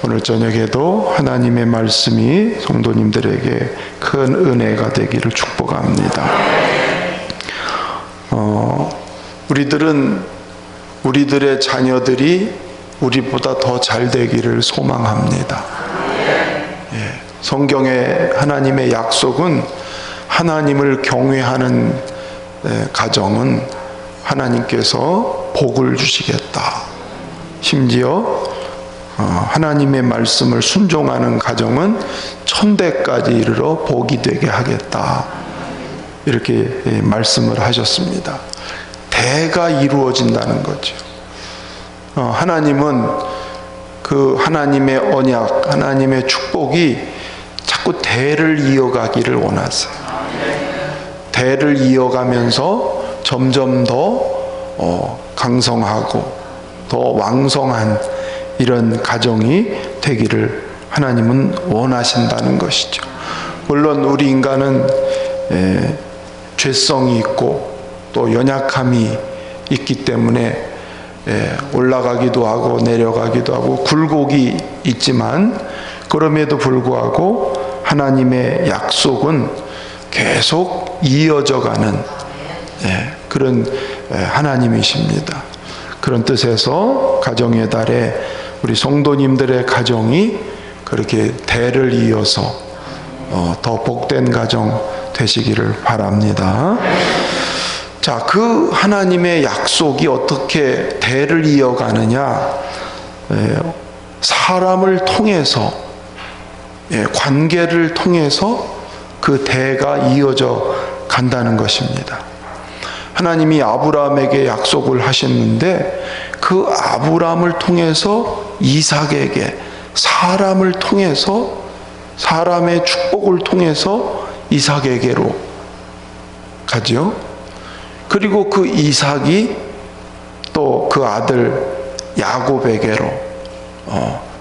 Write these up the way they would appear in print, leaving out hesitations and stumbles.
오늘 저녁에도 하나님의 말씀이 성도님들에게 큰 은혜가 되기를 축복합니다. 우리들의 자녀들이 우리보다 더 잘 되기를 소망합니다. 성경의 하나님의 약속은 하나님을 경외하는 가정은 하나님께서 복을 주시겠다. 심지어 하나님의 말씀을 순종하는 가정은 천대까지 이르러 복이 되게 하겠다. 이렇게 말씀을 하셨습니다. 대가 이루어진다는 거죠. 하나님은 그 하나님의 언약, 하나님의 축복이 자꾸 대를 이어가기를 원하세요. 대를 이어가면서 점점 더 강성하고 더 왕성한 이런 가정이 되기를 하나님은 원하신다는 것이죠. 물론 우리 인간은 죄성이 있고 또 연약함이 있기 때문에 올라가기도 하고 내려가기도 하고 굴곡이 있지만, 그럼에도 불구하고 하나님의 약속은 계속 이어져가는 그런 하나님이십니다. 그런 뜻에서 가정의 달에 우리 성도님들의 가정이 그렇게 대를 이어서 더 복된 가정 되시기를 바랍니다. 자, 그 하나님의 약속이 어떻게 대를 이어가느냐? 사람을 통해서, 관계를 통해서 그 대가 이어져 간다는 것입니다. 하나님이 아브라함에게 약속을 하셨는데 그 아브라함을 통해서 이삭에게, 사람을 통해서, 사람의 축복을 통해서 이삭에게로 가죠. 그리고 그 이삭이 또 그 아들 야곱에게로,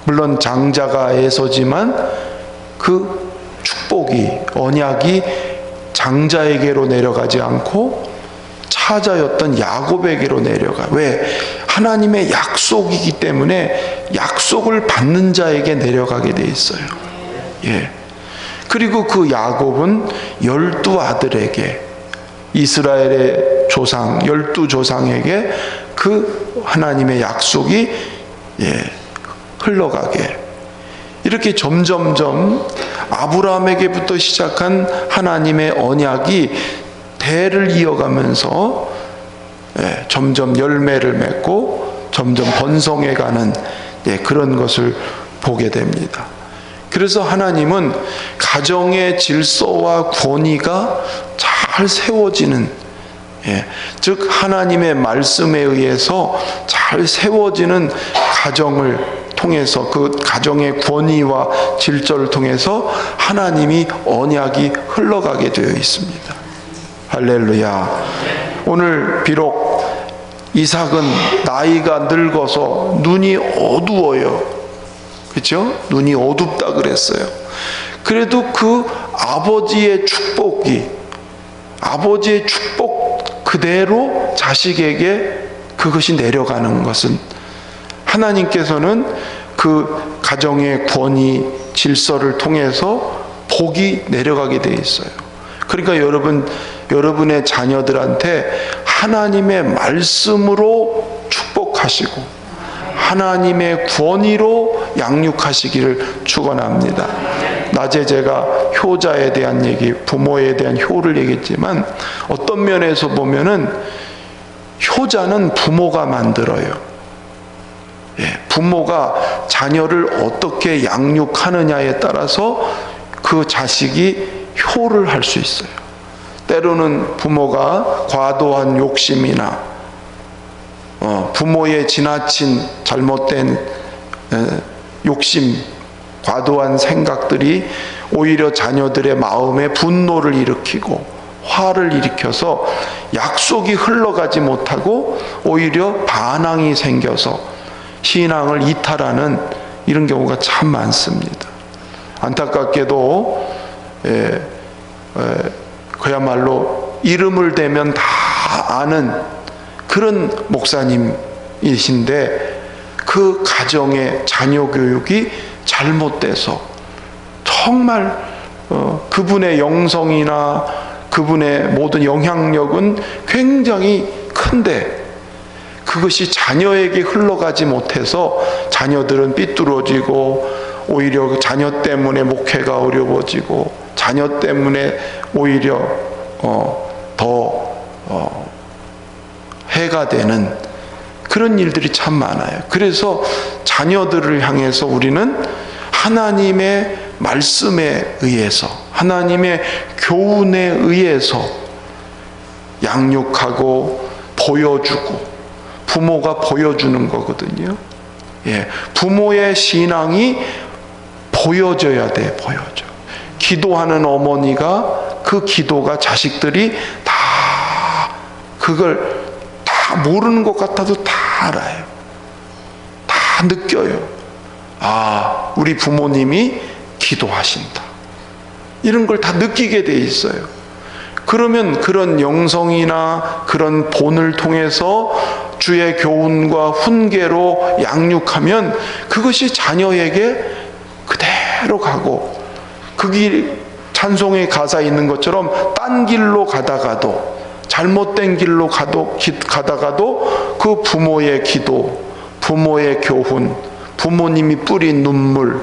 물론 장자가 에서지만 그 축복이, 언약이 장자에게로 내려가지 않고 차자였던 야곱에게로 내려가. 왜? 하나님의 약속이기 때문에 약속을 받는 자에게 내려가게 돼 있어요. 그리고 그 야곱은 12아들에게, 이스라엘의 조상 12조상에게 그 하나님의 약속이 흘러가게, 이렇게 점점점 아브라함에게부터 시작한 하나님의 언약이 대를 이어가면서 점점 열매를 맺고 점점 번성해가는 그런 것을 보게 됩니다. 그래서 하나님은 가정의 질서와 권위가 잘 세워지는, 즉 하나님의 말씀에 의해서 잘 세워지는 가정을 통해서, 그 가정의 권위와 질서를 통해서 하나님이 언약이 흘러가게 되어 있습니다. 할렐루야. 오늘 비록 이삭은 나이가 늙어서 눈이 어두워요. 그렇죠? 눈이 어둡다 그랬어요. 그래도 그 아버지의 축복이, 아버지의 축복 그대로 자식에게 그것이 내려가는 것은, 하나님께서는 그 가정의 권위, 질서를 통해서 복이 내려가게 돼 있어요. 그러니까 여러분의 자녀들한테 하나님의 말씀으로 축복하시고 하나님의 권위로 양육하시기를 축원합니다. 낮에 제가 효자에 대한 얘기, 부모에 대한 효를 얘기했지만 어떤 면에서 보면은 효자는 부모가 만들어요. 부모가 자녀를 어떻게 양육하느냐에 따라서 그 자식이 효를 할 수 있어요. 때로는 부모가 과도한 욕심이나 부모의 지나친 잘못된 욕심, 과도한 생각들이 오히려 자녀들의 마음에 분노를 일으키고 화를 일으켜서 약속이 흘러가지 못하고 오히려 반항이 생겨서 신앙을 이탈하는 이런 경우가 참 많습니다. 안타깝게도 그야말로 이름을 대면 다 아는 그런 목사님이신데 그 가정의 자녀 교육이 잘못돼서 정말 그분의 영성이나 그분의 모든 영향력은 굉장히 큰데 그것이 자녀에게 흘러가지 못해서 자녀들은 삐뚤어지고 오히려 자녀 때문에 목회가 어려워지고 자녀 때문에 오히려 더 해가 되는 그런 일들이 참 많아요. 그래서 자녀들을 향해서 우리는 하나님의 말씀에 의해서, 하나님의 교훈에 의해서 양육하고 보여주고, 부모가 보여주는 거거든요. 부모의 신앙이 보여져야 돼, 보여져. 기도하는 어머니가 그 기도가 자식들이 다 그걸 다 모르는 것 같아도 다 알아요. 다 느껴요. 아, 우리 부모님이 기도하신다. 이런 걸 다 느끼게 돼 있어요. 그러면 그런 영성이나 그런 본을 통해서 주의 교훈과 훈계로 양육하면 그것이 자녀에게 그대로 가고, 그 길, 찬송의 가사에 있는 것처럼 딴 길로 가다가도, 잘못된 길로 가다가도 그 부모의 기도, 부모의 교훈, 부모님이 뿌린 눈물,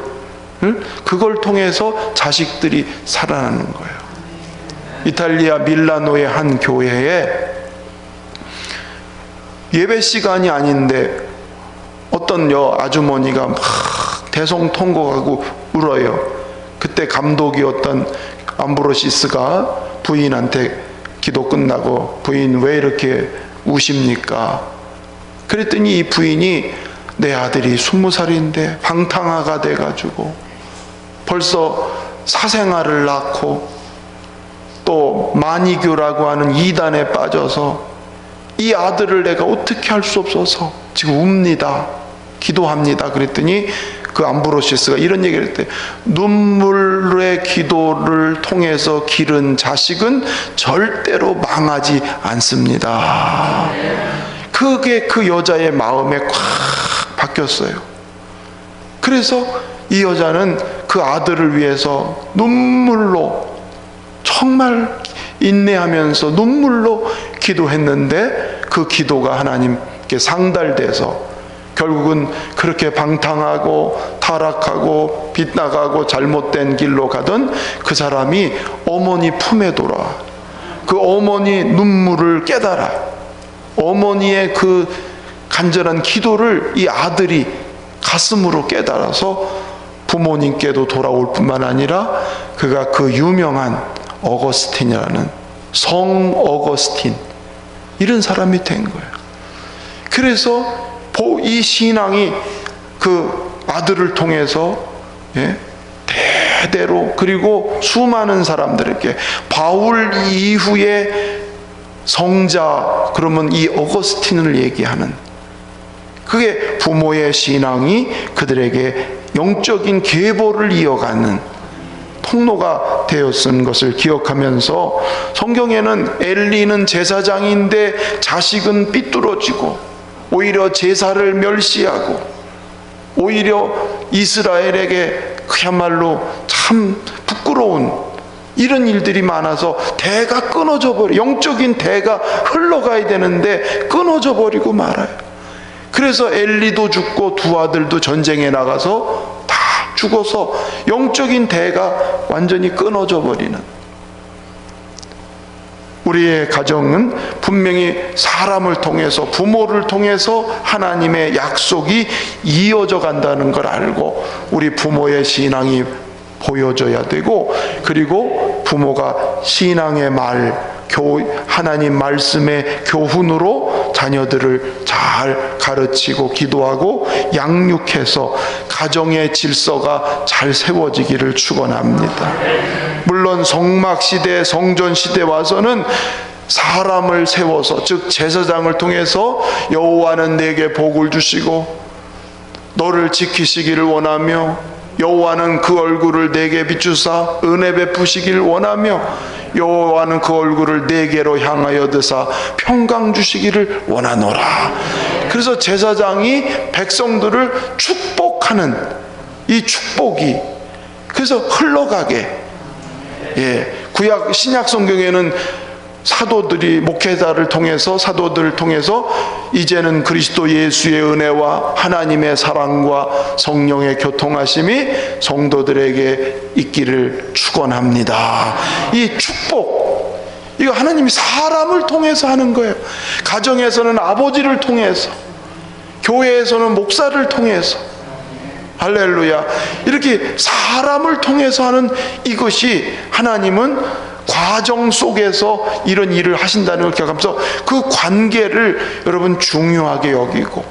그걸 통해서 자식들이 살아나는 거예요. 이탈리아 밀라노의 한 교회에 예배 시간이 아닌데 어떤 아주머니가 막 대성통곡하고 울어요. 그때 감독이었던 암브로시스가 부인한테 기도 끝나고, 부인 왜 이렇게 우십니까? 그랬더니 이 부인이 내 아들이 20살인데 방탕아가 돼가지고 벌써 사생아를 낳고 또 마니교라고 하는 이단에 빠져서 이 아들을 내가 어떻게 할 수 없어서 지금 웁니다. 기도합니다. 그랬더니 그 암브로시스가 이런 얘기를 했대. 눈물의 기도를 통해서 기른 자식은 절대로 망하지 않습니다. 그게 그 여자의 마음에 콱 바뀌었어요. 그래서 이 여자는 그 아들을 위해서 눈물로, 정말 인내하면서 눈물로 기도했는데 그 기도가 하나님께 상달돼서 결국은 그렇게 방탕하고 타락하고 빗나가고 잘못된 길로 가던 그 사람이 어머니 품에 돌아와. 그 어머니 눈물을 깨달아. 어머니의 그 간절한 기도를 이 아들이 가슴으로 깨달아서 부모님께도 돌아올 뿐만 아니라 그가 그 유명한 어거스틴이라는, 성 어거스틴, 이런 사람이 된 거예요. 그래서 이 신앙이 그 아들을 통해서 대대로, 그리고 수많은 사람들에게, 바울 이후에 성자 그러면 이 어거스틴을 얘기하는, 그게 부모의 신앙이 그들에게 영적인 계보를 이어가는 통로가 되었은 것을 기억하면서, 성경에는 엘리는 제사장인데 자식은 삐뚤어지고 오히려 제사를 멸시하고 오히려 이스라엘에게 그야말로 참 부끄러운 이런 일들이 많아서 대가 끊어져 버려, 영적인 대가 흘러가야 되는데 끊어져 버리고 말아요. 그래서 엘리도 죽고 두 아들도 전쟁에 나가서 다 죽어서 영적인 대가 완전히 끊어져 버리는, 우리의 가정은 분명히 사람을 통해서, 부모를 통해서 하나님의 약속이 이어져 간다는 걸 알고 우리 부모의 신앙이 보여져야 되고, 그리고 부모가 신앙의 말, 하나님 말씀의 교훈으로 자녀들을 잘 가르치고 기도하고 양육해서 가정의 질서가 잘 세워지기를 축원합니다. 물론 성막시대, 성전시대 와서는 사람을 세워서, 즉 제사장을 통해서 여호와는 내게 복을 주시고 너를 지키시기를 원하며 여호와는 그 얼굴을 내게 비추사 은혜 베푸시기를 원하며 여호와는 그 얼굴을 내게로 향하여 드사 평강 주시기를 원하노라. 그래서 제사장이 백성들을 축복하는 이 축복이 그래서 흘러가게, 구약 신약 성경에는 사도들이, 목회자를 통해서, 사도들을 통해서 이제는 그리스도 예수의 은혜와 하나님의 사랑과 성령의 교통하심이 성도들에게 있기를 축원합니다. 이 축복, 이거 하나님이 사람을 통해서 하는 거예요. 가정에서는 아버지를 통해서, 교회에서는 목사를 통해서, 할렐루야, 이렇게 사람을 통해서 하는 이것이 하나님은 과정 속에서 이런 일을 하신다는 걸 기억하면서 그 관계를 여러분 중요하게 여기고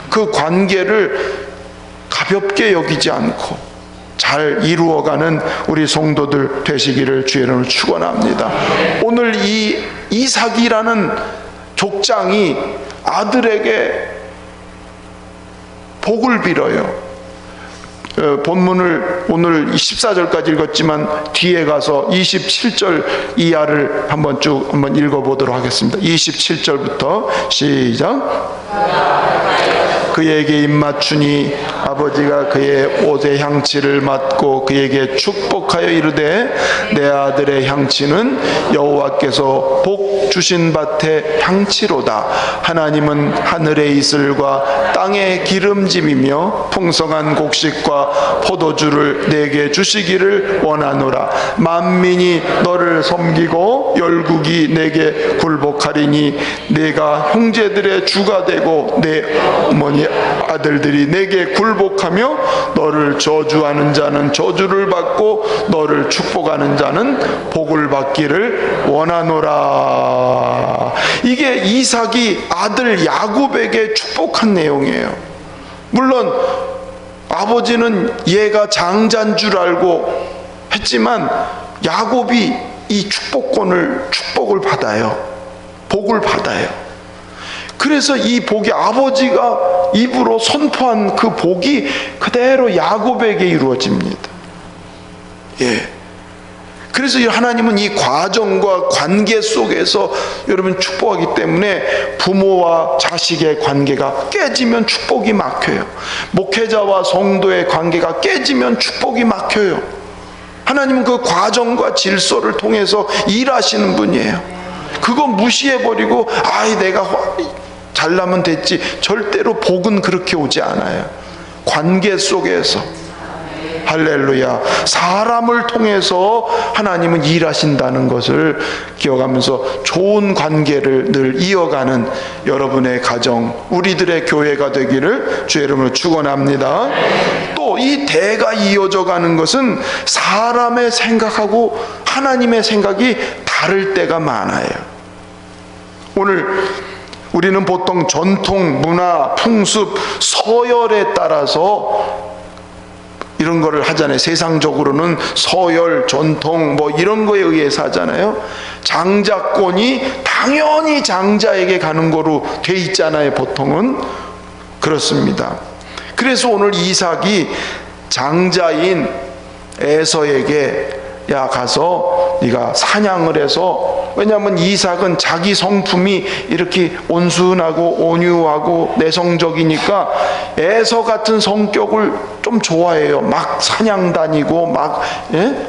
그 관계를 가볍게 여기지 않고 잘 이루어가는 우리 성도들 되시기를 주의 이름으로 축원합니다. 오늘 이 이삭이라는 족장이 아들에게 복을 빌어요. 본문을 오늘 14절까지 읽었지만 뒤에 가서 27절 이하를 한번 읽어보도록 하겠습니다. 27절부터 시작. 그에게 입맞추니 아버지가 그의 옷의 향취를 맡고 그에게 축복하여 이르되 내 아들의 향취는 여호와께서 복 주신 밭의 향취로다. 하나님은 하늘의 이슬과 땅의 기름짐이며 풍성한 곡식과 포도주를 내게 주시기를 원하노라. 만민이 너를 섬기고 열국이 내게 굴복하리니 내가 형제들의 주가 되고 내 어머니 아들들이 내게 굴복하며 너를 저주하는 자는 저주를 받고 너를 축복하는 자는 복을 받기를 원하노라. 이게 이삭이 아들 야곱에게 축복한 내용이에요. 물론 아버지는 얘가 장자인 줄 알고 했지만 야곱이 이 축복을 받아요. 복을 받아요. 그래서 이 복이 아버지가 입으로 선포한 그 복이 그대로 야곱에게 이루어집니다. 예. 그래서 하나님은 이 과정과 관계 속에서 여러분 축복하기 때문에 부모와 자식의 관계가 깨지면 축복이 막혀요. 목회자와 성도의 관계가 깨지면 축복이 막혀요. 하나님은 그 과정과 질서를 통해서 일하시는 분이에요. 그거 무시해버리고 내가 잘나면 됐지. 절대로 복은 그렇게 오지 않아요. 관계 속에서. 할렐루야. 사람을 통해서 하나님은 일하신다는 것을 기억하면서 좋은 관계를 늘 이어가는 여러분의 가정, 우리들의 교회가 되기를 주의 이름으로 축원합니다. 또 이 대가 이어져 가는 것은 사람의 생각하고 하나님의 생각이 다를 때가 많아요. 오늘 우리는 보통 전통, 문화, 풍습, 서열에 따라서 이런 거를 하잖아요. 세상적으로는 서열, 전통 이런 거에 의해서 하잖아요. 장자권이 당연히 장자에게 가는 거로 돼 있잖아요. 보통은 그렇습니다. 그래서 오늘 이삭이 장자인 에서에게 야 가서 네가 사냥을 해서, 왜냐하면 이삭은 자기 성품이 이렇게 온순하고 온유하고 내성적이니까 에서 같은 성격을 좀 좋아해요. 막 사냥 다니고 막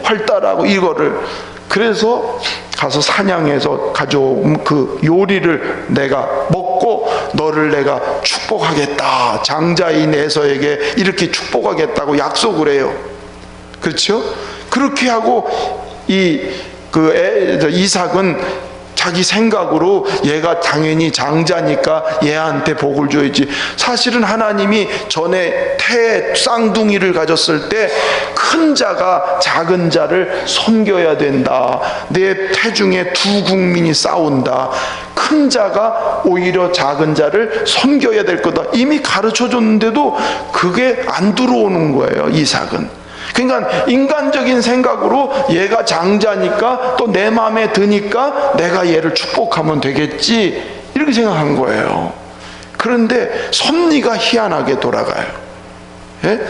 활달하고 이거를. 그래서 가서 사냥해서 가져온 그 요리를 내가 먹고 너를 내가 축복하겠다. 장자인 에서에게 이렇게 축복하겠다고 약속을 해요. 그렇죠? 그렇게 하고 이삭은 자기 생각으로 얘가 당연히 장자니까 얘한테 복을 줘야지. 사실은 하나님이 전에 태 쌍둥이를 가졌을 때 큰 자가 작은 자를 섬겨야 된다. 내 태중에 두 국민이 싸운다. 큰 자가 오히려 작은 자를 섬겨야 될 거다. 이미 가르쳐 줬는데도 그게 안 들어오는 거예요, 이삭은. 그러니까 인간적인 생각으로 얘가 장자니까 또 내 마음에 드니까 내가 얘를 축복하면 되겠지, 이렇게 생각한 거예요. 그런데 섭리가 희한하게 돌아가요. 예?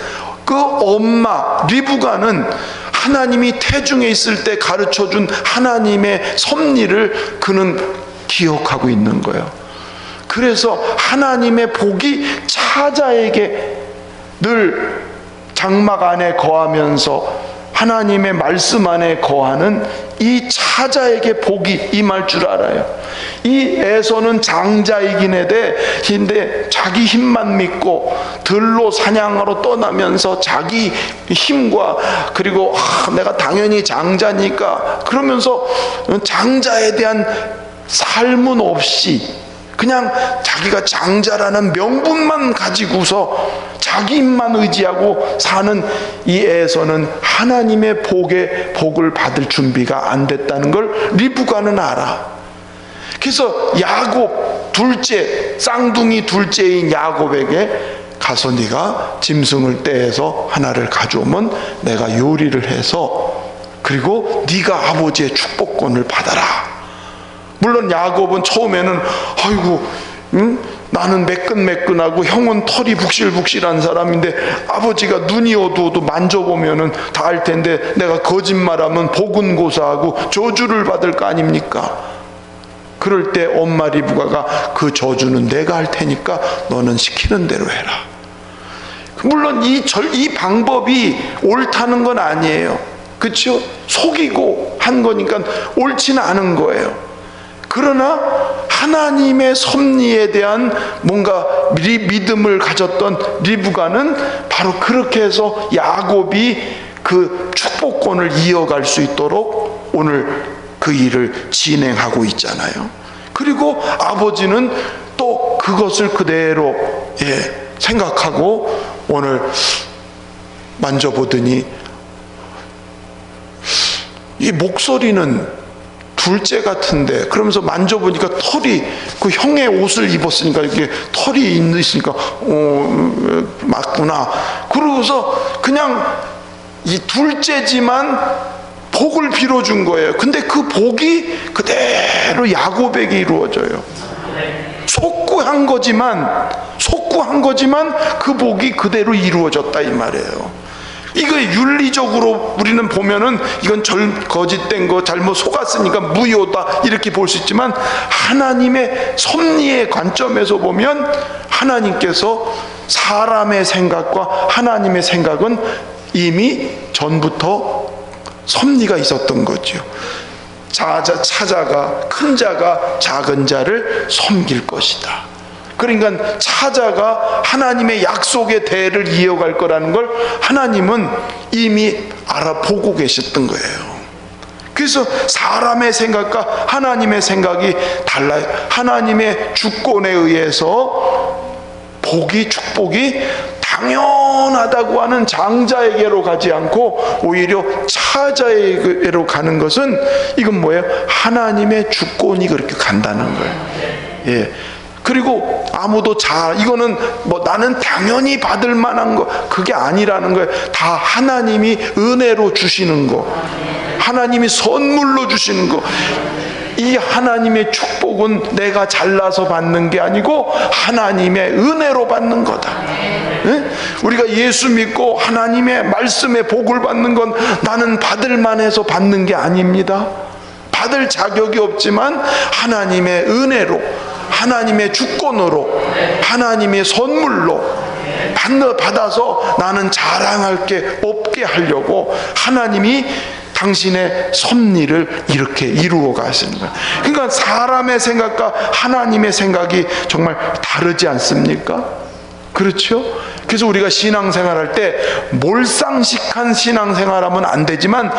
그 엄마 리브가는 하나님이 태중에 있을 때 가르쳐준 하나님의 섭리를 그는 기억하고 있는 거예요. 그래서 하나님의 복이 차자에게 늘 장막 안에 거하면서 하나님의 말씀 안에 거하는 이 차자에게 복이 임할 줄 알아요. 이 에서는 장자이긴 해데 자기 힘만 믿고 들로 사냥하러 떠나면서 자기 힘과 그리고 내가 당연히 장자니까 그러면서 장자에 대한 삶은 없이 그냥 자기가 장자라는 명분만 가지고서 자기 힘만 의지하고 사는 이 에서는 하나님의 복을 받을 준비가 안 됐다는 걸 리브가는 알아. 그래서 야곱 둘째, 쌍둥이 둘째인 야곱에게 가서 네가 짐승을 떼서 하나를 가져오면 내가 요리를 해서 그리고 네가 아버지의 축복권을 받아라. 물론 야곱은 처음에는 아이고 나는 매끈매끈하고 형은 털이 북실북실한 사람인데 아버지가 눈이 어두워도 만져보면은 다 알 텐데 내가 거짓말하면 복은 고사하고 저주를 받을 거 아닙니까? 그럴 때 엄마 리브가가 그 저주는 내가 할 테니까 너는 시키는 대로 해라. 물론 이 방법이 옳다는 건 아니에요. 그렇죠? 속이고 한 거니까 옳지는 않은 거예요. 그러나 하나님의 섭리에 대한 뭔가 믿음을 가졌던 리브가는 바로 그렇게 해서 야곱이 그 축복권을 이어갈 수 있도록 오늘 그 일을 진행하고 있잖아요. 그리고 아버지는 또 그것을 그대로 생각하고 오늘 만져보더니 이 목소리는 둘째 같은데, 그러면서 만져보니까 털이, 그 형의 옷을 입었으니까 이렇게 털이 있으니까 맞구나. 그러고서 그냥 이 둘째지만 복을 빌어준 거예요. 근데 그 복이 그대로 야곱에게 이루어져요. 속구한 거지만 그 복이 그대로 이루어졌다 이 말이에요. 이거 윤리적으로 우리는 보면은 이건 거짓된 거, 잘못 속았으니까 무효다 이렇게 볼 수 있지만, 하나님의 섭리의 관점에서 보면 하나님께서 사람의 생각과 하나님의 생각은 이미 전부터 섭리가 있었던 거죠. 차자가, 큰 자가 작은 자를 섬길 것이다. 그러니까 차자가 하나님의 약속의 대를 이어갈 거라는 걸 하나님은 이미 알아보고 계셨던 거예요. 그래서 사람의 생각과 하나님의 생각이 달라요. 하나님의 주권에 의해서 축복이 당연하다고 하는 장자에게로 가지 않고 오히려 차자에게로 가는 것은, 이건 뭐예요? 하나님의 주권이 그렇게 간다는 거예요. 그리고 아무도 이거는 뭐 나는 당연히 받을 만한 거, 그게 아니라는 거예요. 다 하나님이 은혜로 주시는 거, 하나님이 선물로 주시는 거. 이 하나님의 축복은 내가 잘나서 받는 게 아니고 하나님의 은혜로 받는 거다. 우리가 예수 믿고 하나님의 말씀에 복을 받는 건 나는 받을 만해서 받는 게 아닙니다. 받을 자격이 없지만 하나님의 은혜로, 하나님의 주권으로, 하나님의 선물로 받아서 나는 자랑할 게 없게 하려고 하나님이 당신의 섭리를 이렇게 이루어 가시는 거예요. 그러니까 사람의 생각과 하나님의 생각이 정말 다르지 않습니까? 그렇죠? 그래서 우리가 신앙생활할 때 몰상식한 신앙생활하면 안 되지만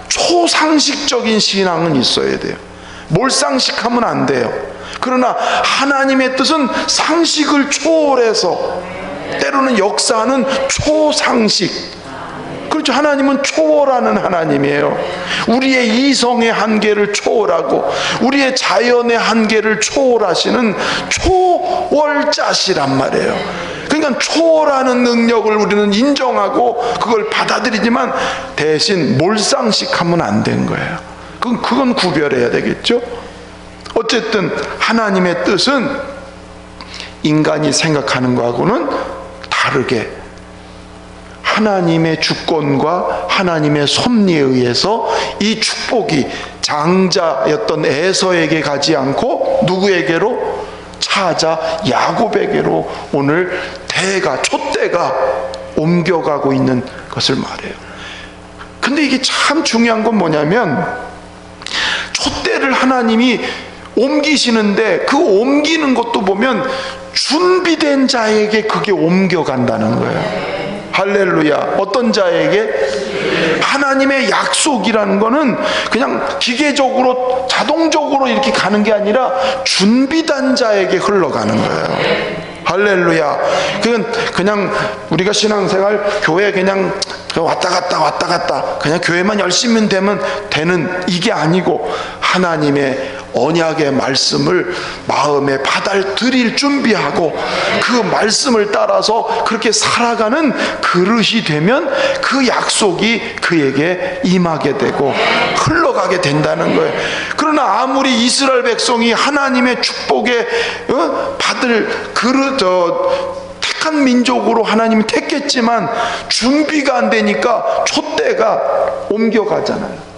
초상식적인 신앙은 있어야 돼요. 몰상식하면 안 돼요. 그러나 하나님의 뜻은 상식을 초월해서 때로는 역사하는 초상식. 그렇죠. 하나님은 초월하는 하나님이에요. 우리의 이성의 한계를 초월하고 우리의 자연의 한계를 초월하시는 초월자시란 말이에요. 그러니까 초월하는 능력을 우리는 인정하고 그걸 받아들이지만 대신 몰상식하면 안 된 거예요. 그건 구별해야 되겠죠. 어쨌든 하나님의 뜻은 인간이 생각하는 거하고는 다르게 하나님의 주권과 하나님의 섭리에 의해서 이 축복이 장자였던 에서에게 가지 않고 누구에게로? 차자 야곱에게로 오늘 촛대가 옮겨가고 있는 것을 말해요. 근데 이게 참 중요한 건 뭐냐면, 촛대를 하나님이 옮기시는데 그 옮기는 것도 보면 준비된 자에게 그게 옮겨간다는 거예요. 할렐루야. 어떤 자에게? 하나님의 약속이라는 거는 그냥 기계적으로 자동적으로 이렇게 가는 게 아니라 준비된 자에게 흘러가는 거예요. 할렐루야. 그냥 우리가 신앙생활 교회 그냥 왔다 갔다 그냥 교회만 열심히 되는 이게 아니고, 하나님의 언약의 말씀을 마음에 받아들일 준비하고 그 말씀을 따라서 그렇게 살아가는 그릇이 되면 그 약속이 그에게 임하게 되고 흘러가게 된다는 거예요. 그러나 아무리 이스라엘 백성이 하나님의 축복에 받을 택한 민족으로 하나님이 택했지만 준비가 안 되니까 촛대가 옮겨가잖아요.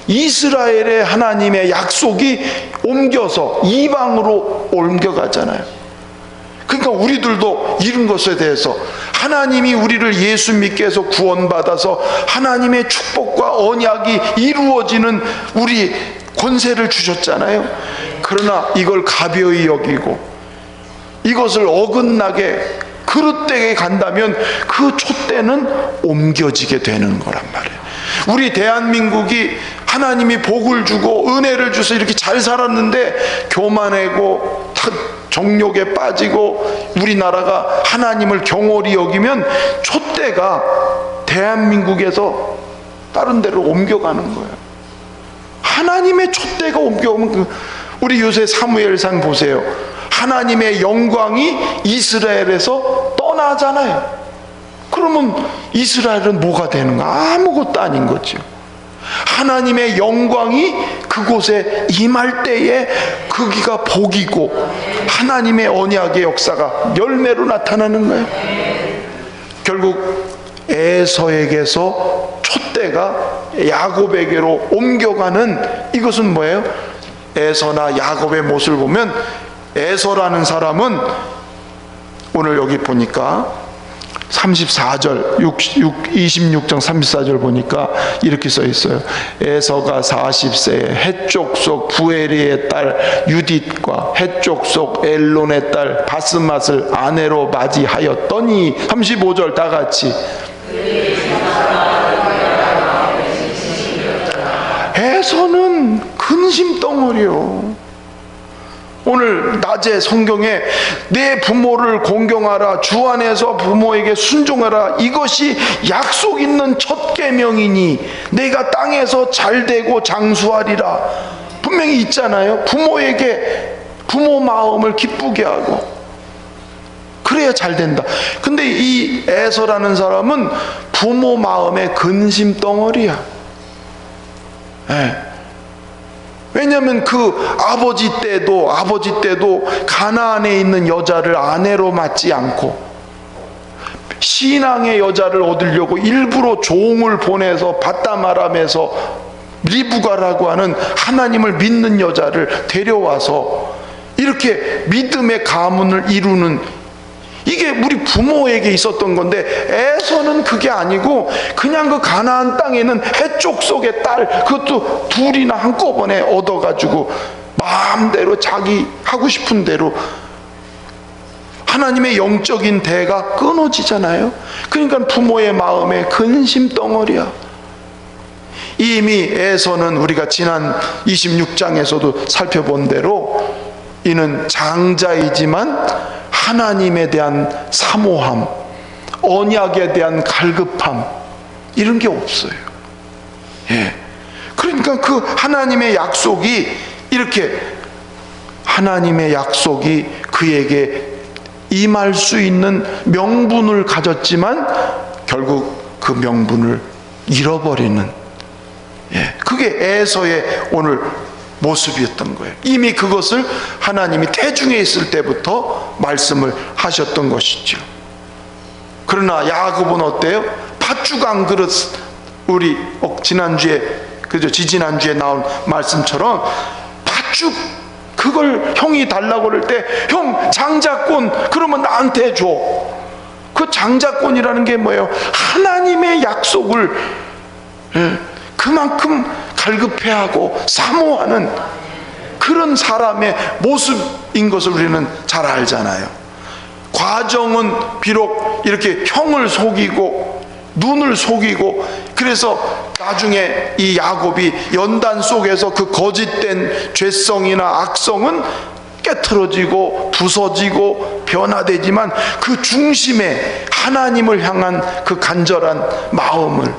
이스라엘의 하나님의 약속이 옮겨서 이방으로 옮겨가잖아요. 그러니까 우리들도 이런 것에 대해서 하나님이 우리를 예수 믿게 해서 구원받아서 하나님의 축복과 언약이 이루어지는 우리 권세를 주셨잖아요. 그러나 이걸 가벼이 여기고 이것을 어긋나게 그릇되게 간다면 그 촛대는 옮겨지게 되는 거란 말이에요. 우리 대한민국이 하나님이 복을 주고 은혜를 주서 이렇게 잘 살았는데 교만하고 정욕에 빠지고 우리나라가 하나님을 경홀히 여기면 촛대가 대한민국에서 다른 데로 옮겨가는 거예요. 하나님의 촛대가 옮겨오면 우리 요새 사무엘상 보세요. 하나님의 영광이 이스라엘에서 떠나잖아요. 그러면 이스라엘은 뭐가 되는가? 아무것도 아닌 거죠. 하나님의 영광이 그곳에 임할 때에 거기가 복이고 하나님의 언약의 역사가 열매로 나타나는 거예요. 결국 에서에게서 촛대가 야곱에게로 옮겨가는 이것은 뭐예요? 에서나 야곱의 모습을 보면 에서라는 사람은 오늘 여기 보니까 34절 26장 34절 보니까 이렇게 써 있어요. 에서가 40세에 해쪽 속 부에리의 딸 유딧과 해쪽 속 엘론의 딸 바스맛을 아내로 맞이하였더니 35절 다 같이 에서는 근심덩어리요. 오늘 낮에 성경에 내 부모를 공경하라, 주 안에서 부모에게 순종하라, 이것이 약속 있는 첫 계명이니 내가 땅에서 잘되고 장수하리라 분명히 있잖아요. 부모에게 부모 마음을 기쁘게 하고 그래야 잘 된다. 근데 이 에서라는 사람은 부모 마음의 근심덩어리야. 왜냐하면 그 아버지 때도 가나안에 있는 여자를 아내로 맞지 않고 신앙의 여자를 얻으려고 일부러 종을 보내서 바다마람에서 리브가라고 하는 하나님을 믿는 여자를 데려와서 이렇게 믿음의 가문을 이루는, 이게 우리 부모에게 있었던 건데 에서는 그게 아니고 그냥 그 가나안 땅에는 해쪽 속의 딸 그것도 둘이나 한꺼번에 얻어가지고 마음대로 자기 하고 싶은 대로 하나님의 영적인 대가 끊어지잖아요. 그러니까 부모의 마음에 근심덩어리야. 이미 에서는 우리가 지난 26장에서도 살펴본 대로 이는 장자이지만 하나님에 대한 사모함, 언약에 대한 갈급함 이런 게 없어요. 그러니까 그 하나님의 약속이 이렇게 하나님의 약속이 그에게 임할 수 있는 명분을 가졌지만 결국 그 명분을 잃어버리는, 그게 에서의 오늘 모습이었던 거예요. 이미 그것을 하나님이 태중에 있을 때부터 말씀을 하셨던 것이죠. 그러나 야곱은 어때요? 팥죽 한 그릇, 우리 지난주에 지지난주에 나온 말씀처럼 팥죽 그걸 형이 달라고 그럴 때 형 장자권 그러면 나한테 줘. 그 장자권이라는 게 뭐예요? 하나님의 약속을 그만큼 갈급해하고 사모하는 그런 사람의 모습인 것을 우리는 잘 알잖아요. 과정은 비록 이렇게 형을 속이고 눈을 속이고 그래서 나중에 이 야곱이 연단 속에서 그 거짓된 죄성이나 악성은 깨트러지고 부서지고 변화되지만 그 중심에 하나님을 향한 그 간절한 마음을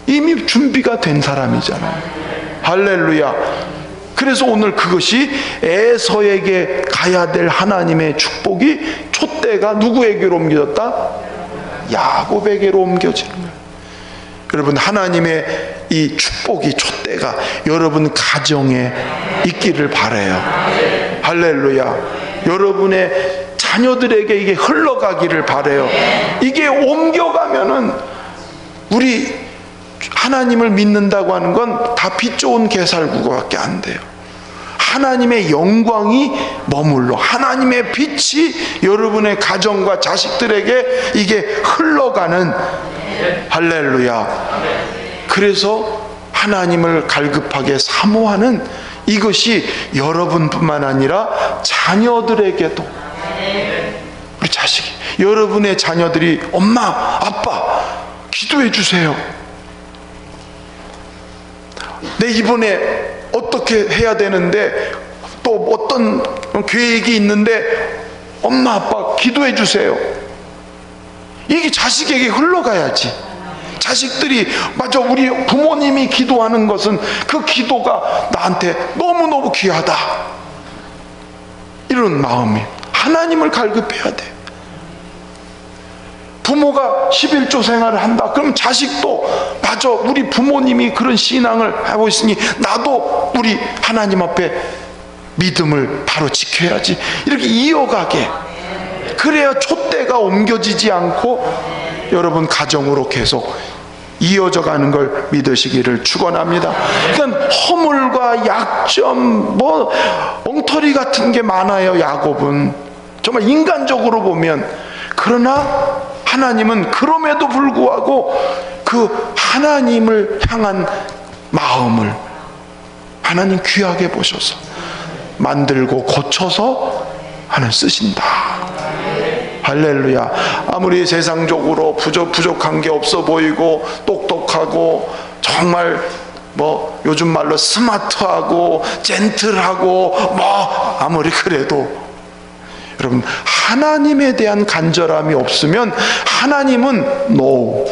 이미 준비가 된 사람이잖아요. 할렐루야. 그래서 오늘 그것이 에서에게 가야 될 하나님의 축복이 촛대가 누구에게로 옮겨졌다? 야곱에게로 옮겨지는 거예요. 여러분, 하나님의 이 축복이 촛대가 여러분 가정에 있기를 바라요. 할렐루야. 여러분의 자녀들에게 이게 흘러가기를 바라요. 이게 옮겨가면은 우리 하나님을 믿는다고 하는 건 다 빛 좋은 개살구가밖에 안 돼요. 하나님의 영광이 머물러 하나님의 빛이 여러분의 가정과 자식들에게 이게 흘러가는, 할렐루야. 그래서 하나님을 갈급하게 사모하는 이것이 여러분뿐만 아니라 자녀들에게도, 우리 자식이, 여러분의 자녀들이 엄마 아빠 기도해 주세요, 내 이번에 어떻게 해야 되는데 또 어떤 계획이 있는데 엄마 아빠 기도해 주세요, 이게 자식에게 흘러가야지. 자식들이 맞아, 우리 부모님이 기도하는 것은 그 기도가 나한테 너무너무 귀하다, 이런 마음이 하나님을 갈급해야 돼. 부모가 11조 생활을 한다 그럼 자식도 맞아, 우리 부모님이 그런 신앙을 하고 있으니 나도 우리 하나님 앞에 믿음을 바로 지켜야지, 이렇게 이어가게. 그래야 촛대가 옮겨지지 않고 여러분 가정으로 계속 이어져 가는 걸 믿으시기를 축원합니다. 그러니까 허물과 약점, 뭐 엉터리 같은 게 많아요, 야곱은. 정말 인간적으로 보면. 그러나 하나님은 그럼에도 불구하고 그 하나님을 향한 마음을 하나님 귀하게 보셔서 만들고 고쳐서 하나님 쓰신다. 할렐루야. 아무리 세상적으로 부족한 게 없어 보이고 똑똑하고 정말 뭐 요즘 말로 스마트하고 젠틀하고 뭐 아무리 그래도 여러분 하나님에 대한 간절함이 없으면 하나님은 no.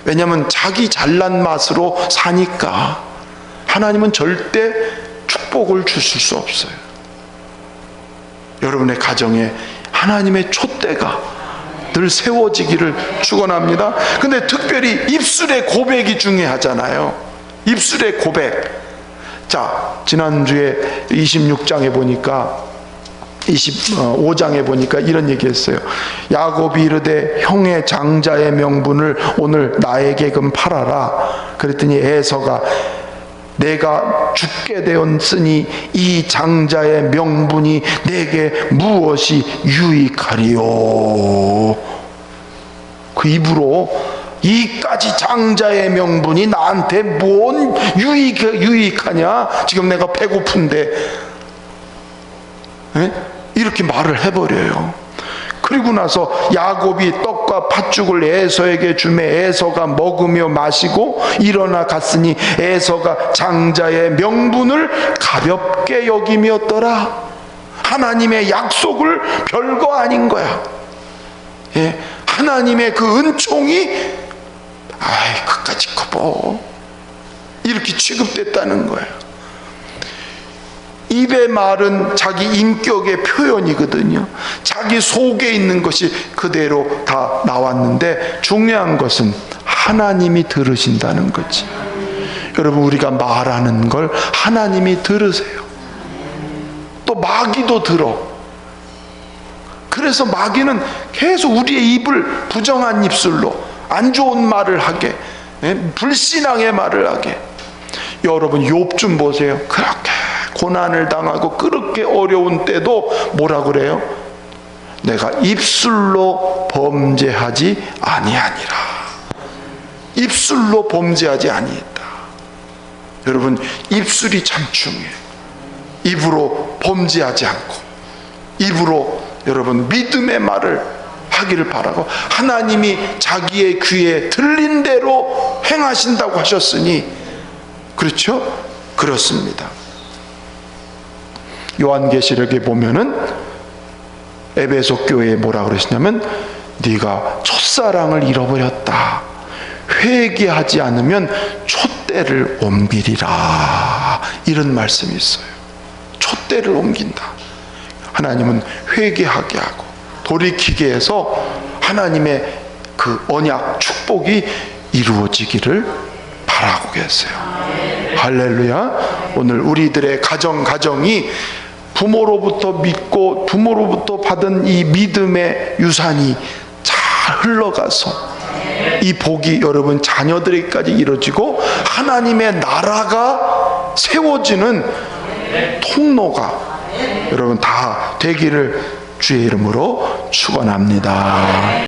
왜냐하면 자기 잘난 맛으로 사니까 하나님은 절대 축복을 주실 수 없어요. 여러분의 가정에 하나님의 촛대가 늘 세워지기를 축원합니다. 근데 특별히 입술의 고백이 중요하잖아요. 입술의 고백. 자, 지난주에 26장에 보니까 25장에 보니까 이런 얘기했어요. 야곱이 이르되 형의 장자의 명분을 오늘 나에게금 팔아라. 그랬더니 에서가 내가 죽게 되었으니 이 장자의 명분이 내게 무엇이 유익하리요. 그 입으로 이까지 장자의 명분이 나한테 뭔 유익하냐, 지금 내가 배고픈데, 에? 이렇게 말을 해버려요. 그리고 나서 야곱이 떡과 팥죽을 에서에게 주매 에서가 먹으며 마시고 일어나 갔으니 에서가 장자의 명분을 가볍게 여기며더라. 하나님의 약속을 별거 아닌 거야. 예? 하나님의 그 은총이 아이 그까짓 거 뭐 이렇게 취급됐다는 거야. 입의 말은 자기 인격의 표현이거든요. 자기 속에 있는 것이 그대로 다 나왔는데 중요한 것은 하나님이 들으신다는 거지. 여러분 우리가 말하는 걸 하나님이 들으세요. 또 마귀도 들어. 그래서 마귀는 계속 우리의 입을 부정한 입술로 안 좋은 말을 하게, 불신앙의 말을 하게. 여러분 욥 좀 보세요. 그렇게 고난을 당하고 그렇게 어려운 때도 뭐라 그래요? 내가 입술로 범죄하지 아니하니라. 입술로 범죄하지 아니했다. 여러분 입술이 참 중요해요. 입으로 범죄하지 않고 입으로 여러분 믿음의 말을 하기를 바라고, 하나님이 자기의 귀에 들린 대로 행하신다고 하셨으니 그렇죠? 그렇습니다. 요한계시록에 보면은 에베소 교회에 뭐라 그러시냐면 네가 첫사랑을 잃어버렸다. 회개하지 않으면 촛대를 옮기리라. 이런 말씀이 있어요. 촛대를 옮긴다. 하나님은 회개하게 하고 돌이키게 해서 하나님의 그 언약 축복이 이루어지기를 바라고 계세요. 할렐루야. 오늘 우리들의 가정이 부모로부터 믿고 부모로부터 받은 이 믿음의 유산이 잘 흘러가서 이 복이 여러분 자녀들에게까지 이루어지고 하나님의 나라가 세워지는 통로가 여러분 다 되기를 주의 이름으로 축원합니다.